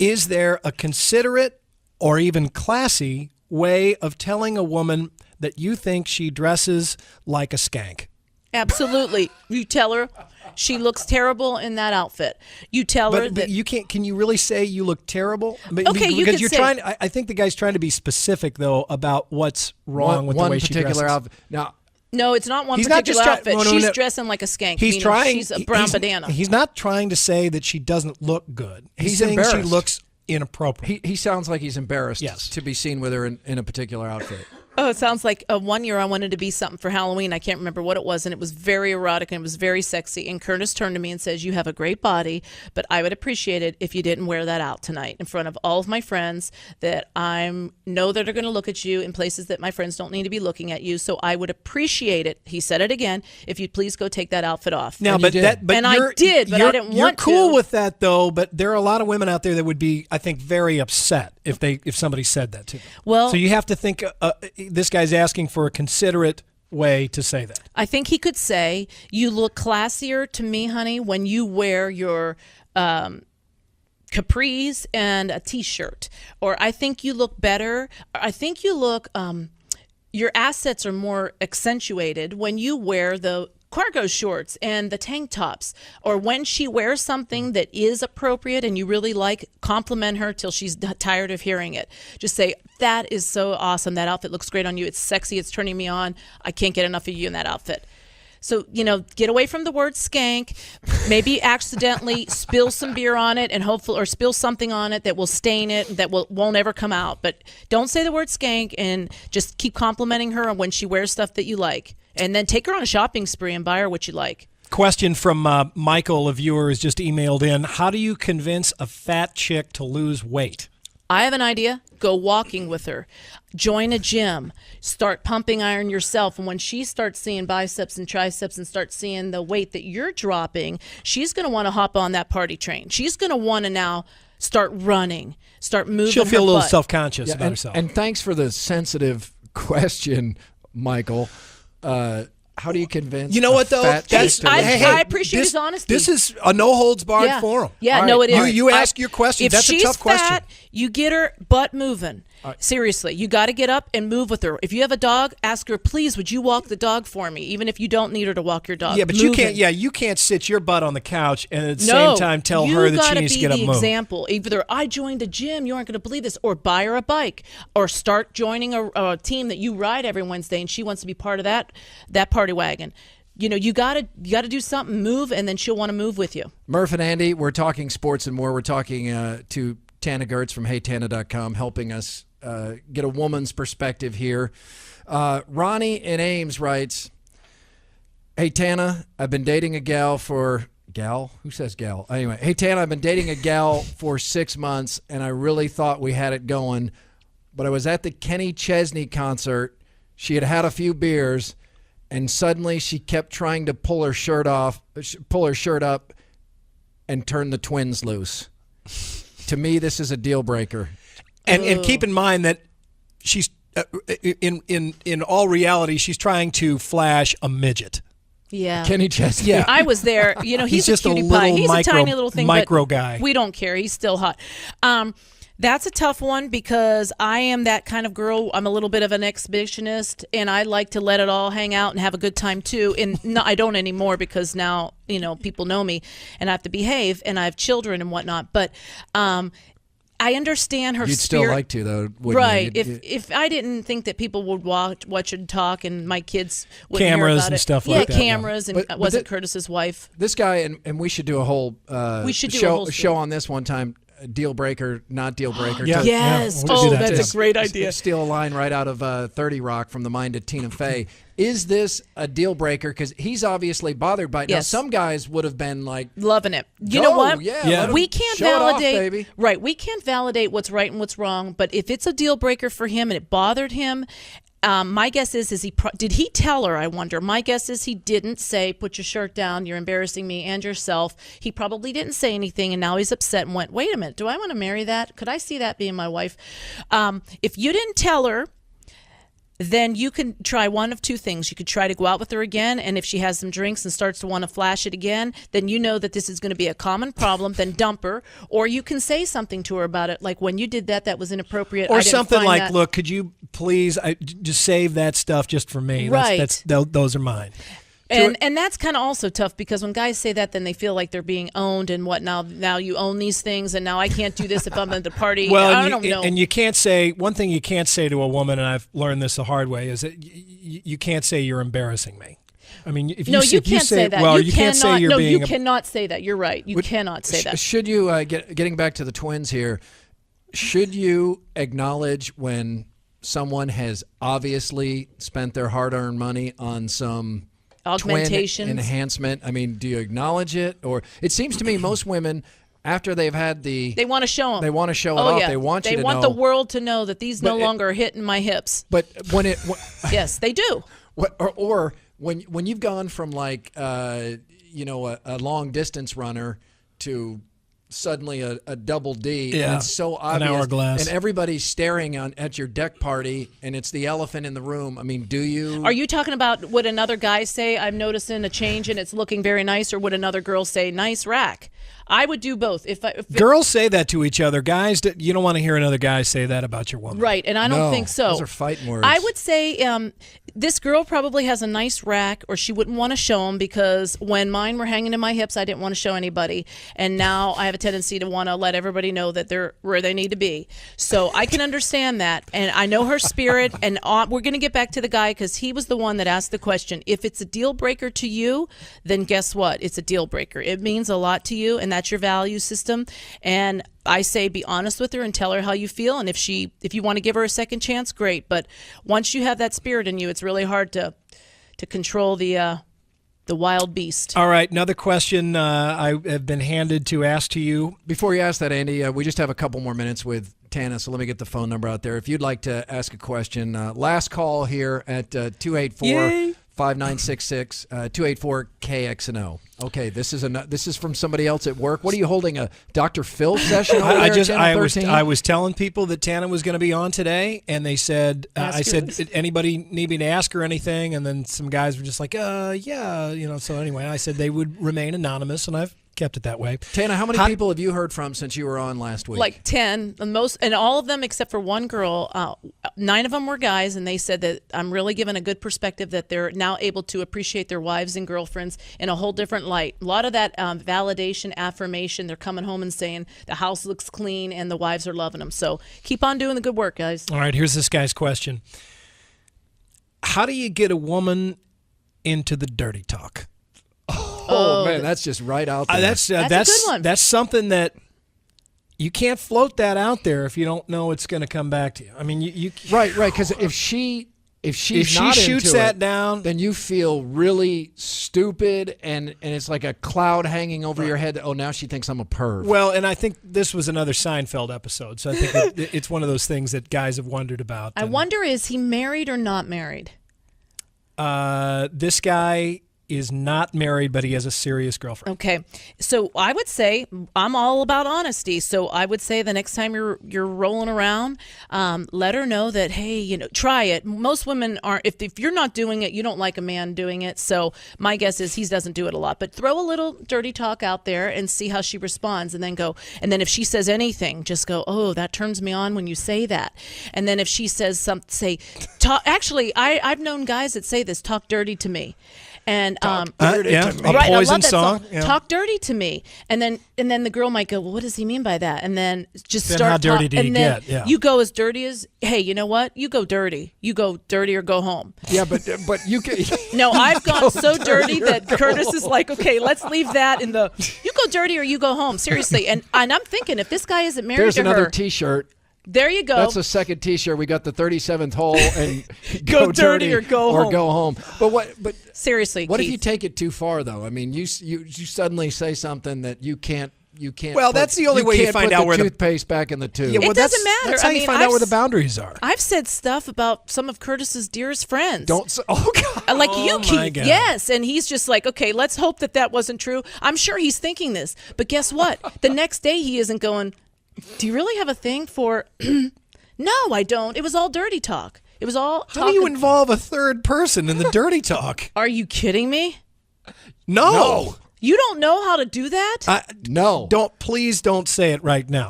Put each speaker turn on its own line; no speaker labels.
Is there a considerate or even classy way of telling a woman that you think she dresses like a skank?
Absolutely. You tell her she looks terrible in that outfit. You tell her that.
But you can't. Can you really say you look terrible?
Okay, you
because
could
you're
say,
trying. I think the guy's trying to be specific though about what's wrong with the way she dresses.
Outfit. Now,
no, it's not one
He's
particular
not just
outfit. She's dressing like a skank.
He's trying.
She's a brown banana.
He's not trying to say that she doesn't look good. He's saying
embarrassed.
she looks inappropriate.
he sounds like he's embarrassed
Yes.
to be seen with her in a particular outfit.
Oh, it sounds like one year I wanted to be something for Halloween. I can't remember what it was, and it was very erotic and it was very sexy. And Curtis turned to me and says, "You have a great body, but I would appreciate it if you didn't wear that out tonight in front of all of my friends that I know that are going to look at you in places that my friends don't need to be looking at you. So I would appreciate it." He said it again. "If you'd please go take that outfit off."
Now,
and
but
I did, but I didn't want to.
You're cool with that though. But there are a lot of women out there that would be, I think, very upset if somebody said that to them.
Well,
so you have to think. This guy's asking for a considerate way to say that.
I think he could say, "You look classier to me, honey, when you wear your capris and a t-shirt," or "I think you look better," or "I think you look your assets are more accentuated when you wear the cargo shorts and the tank tops," or when she wears something that is appropriate and you really like, compliment her till she's tired of hearing it. Just say, "That is so awesome. That outfit looks great on you. It's sexy. It's turning me on. I can't get enough of you in that outfit." So, get away from the word skank, maybe accidentally spill some beer on it and or spill something on it that will stain it, that won't ever come out. But don't say the word skank, and just keep complimenting her when she wears stuff that you like. And then take her on a shopping spree and buy her what you like.
Question from Michael, a viewer, has just emailed in. How do you convince a fat chick to lose weight?
I have an idea. Go walking with her. Join a gym. Start pumping iron yourself. And when she starts seeing biceps and triceps and starts seeing the weight that you're dropping, she's going to want to hop on that party train. She's going to want to now start running, start moving.
She'll feel
her
a little
butt.
self-conscious about herself.
And thanks for the sensitive question, Michael. How do you convince?
You know what though?
I appreciate his honesty.
This is a no holds barred forum.
Yeah,
right.
no, it is.
You ask your question.
If
That's a tough question.
Fat, you get her butt moving. Seriously, you got to get up and move with her. If you have a dog, ask her, "Please, would you walk the dog for me?" Even if you don't need her to walk your dog.
Yeah, but you can't. Yeah, you can't sit your butt on the couch and at the same time tell her that she needs to get up and move.
You got to be the example. Either "I joined a gym, you aren't going to believe this," or buy her a bike, or start joining a team that you ride every Wednesday, and she wants to be part of that party wagon. You gotta do something, move, and then she'll want to move with you.
Murph and Andy, we're talking sports and more. We're talking to Tana Goertz from HeyTana.com, helping us get a woman's perspective here. Ronnie in Ames writes, "Hey Tana, I've been dating a gal for gal. Who says gal? Anyway, hey Tana, I've been dating a gal for 6 months, and I really thought we had it going. But I was at the Kenny Chesney concert. She had had a few beers." And suddenly she kept trying to pull her shirt up, and turn the twins loose. To me, this is a deal breaker.
And keep in mind that she's in all reality, she's trying to flash a midget.
Yeah,
Kenny Chesney.
Yeah, I was there. He's
just
a cutie
a little
pie. He's a tiny little thing,
micro
but
guy.
We don't care. He's still hot. That's a tough one because I am that kind of girl. I'm a little bit of an exhibitionist, and I like to let it all hang out and have a good time too. And no, I don't anymore because now people know me, and I have to behave, and I have children and whatnot. But I understand her.
You'd
spirit.
Still like to though, wouldn't
right?
You?
If I didn't think that people would watch and talk, and my kids wouldn't
cameras
hear about
and
it.
stuff like that.
Cameras, and
But
wasn't Curtis's wife.
This guy, and we should do a whole show on this one time. Deal breaker, not deal breaker.
Yes.
We'll
that's a great idea.
Steal a line right out of 30 Rock, From the Mind of Tina Fey. Is this a deal breaker? Because he's obviously bothered by it. Now, some guys would have been like
loving it. You know what?
Yeah.
We can't
validate,
baby. Right. We can't validate what's right and what's wrong. But if it's a deal breaker for him and it bothered him, my guess is did he tell her? I wonder. My guess is he didn't say, "Put your shirt down. You're embarrassing me and yourself." He probably didn't say anything, and now he's upset and went, "Wait a minute. Do I want to marry that? Could I see that being my wife?" If you didn't tell her, then you can try one of two things. You could try to go out with her again, and if she has some drinks and starts to want to flash it again, then you know that this is going to be a common problem, then dump her. Or you can say something to her about it, like, when you did that, that was inappropriate.
Or something like, look, could you please just save that stuff just for me?
Right.
Those are mine.
And that's kind of also tough, because when guys say that, then they feel like they're being owned and what, now you own these things, and now I can't do this if I'm at the party.
Well,
I don't know.
And you can't say, one thing you can't say to a woman, and I've learned this the hard way, is that you can't say you're embarrassing me. I mean, if you
can't say that.
Well, you can't say you're being.
No, you cannot say that. You're right. You cannot say that.
Should you, getting back to the twins here, should you acknowledge when someone has obviously spent their hard-earned money on some
augmentations,
twin enhancement? I mean, do you acknowledge it? Or it seems to me most women, after they've had they
want to show them.
They want to show it off.
Yeah.
They want you to know.
They want the world to know that these no longer are hitting my hips.
But when it
yes, they do.
Or when you've gone from like a long distance runner to suddenly a double D, and it's so obvious,
an hourglass,
and everybody's staring at your deck party, and it's the elephant in the room. I mean, are
you talking about, would another guy say, I'm noticing a change and it's looking very nice, or would another girl say, nice rack? I would do both. If
girls say that to each other, guys, you don't want to hear another guy say that about your woman,
right? And I don't think so.
Those are fighting words.
I would say this girl probably has a nice rack, or she wouldn't want to show them, because when mine were hanging in my hips, I didn't want to show anybody, and now I have a tendency to want to let everybody know that they're where they need to be. So I can understand that, and I know her spirit. And we're going to get back to the guy, because he was the one that asked the question. If it's a deal breaker to you, then guess what? It's a deal breaker. It means a lot to you, and that's your value system. And I say, be honest with her and tell her how you feel. And if you want to give her a second chance, great. But once you have that spirit in you, it's really hard to control the wild beast.
All right, another question I have been handed to ask to you.
Before you ask that, Andy, we just have a couple more minutes with Tana, so let me get the phone number out there. If you'd like to ask a question, last call here at 284-5966, 284-KXNO. Okay, this is from somebody else at work. What are you holding, a Dr. Phil session over there?
I was telling people that Tana was going to be on today, and they said, I said, anybody need me to ask her anything? And then some guys were just like, yeah, So anyway, I said they would remain anonymous, and I've kept it that way.
Tana, how many people have you heard from since you were on last week?
Like 10, and all of them except for one girl. 9 of them were guys, and they said that I'm really giving a good perspective, that they're now able to appreciate their wives and girlfriends in a whole different light. A lot of that validation, affirmation. They're coming home and saying the house looks clean and the wives are loving them. So keep on doing the good work, guys.
All right, here's this guy's question. How do you get a woman into the dirty talk?
Oh man, that's just right out there.
That's a good one.
That's something that you can't float that out there if you don't know it's going to come back to you. I mean, you
right, because if she
shoots that down,
then you feel really stupid, and it's like a cloud hanging over your head. Oh, now she thinks I'm a perv.
Well, and I think this was another Seinfeld episode, so I think it's one of those things that guys have wondered about.
I wonder, is he married or not married?
This guy is not married, but he has a serious girlfriend.
Okay, so I would say I'm all about honesty. So I would say the next time you're rolling around, let her know that, hey, try it. Most women aren't. If you're not doing it, you don't like a man doing it. So my guess is he doesn't do it a lot. But throw a little dirty talk out there and see how she responds, and then go. And then if she says anything, just go, oh, that turns me on when you say that. And then if she says something, say, talk. Actually, I've known guys that say this: talk dirty to me. And
a
right,
Poison song. Yeah.
Talk dirty to me, and then the girl might go, well, what does he mean by that? And then just
then
start.
How dirty did he get?
Yeah. You go as dirty as, hey, you know what? You go dirty. You go dirty or go home.
Yeah, but you can.
No, I've gone so dirty that Curtis is like, okay, let's leave that in the. You go dirty or you go home. Seriously, and I'm thinking, if this guy isn't married
There's
to her,
another T-shirt.
There you go.
That's the second T-shirt. We got the 37th hole and
go dirty or go
home. But
seriously,
what
Keith,
if you take it too far though? I mean, you suddenly say something that you can't.
Well, that's the only way you find out where
the toothpaste back in the tube.
Yeah, well,
it doesn't matter.
That's how you find out where the boundaries are.
I've said stuff about some of Curtis's dearest friends.
Oh God!
Like you, Keith.
God.
Yes, and he's just like, okay, let's hope that wasn't true. I'm sure he's thinking this, but guess what? The next day he isn't going. Do you really have a thing for? No, I don't. It was all dirty talk. It was all
How do you involve a third person in the dirty talk?
Are you kidding me?
No.
You don't know how to do that?
No.
Please don't say it right now.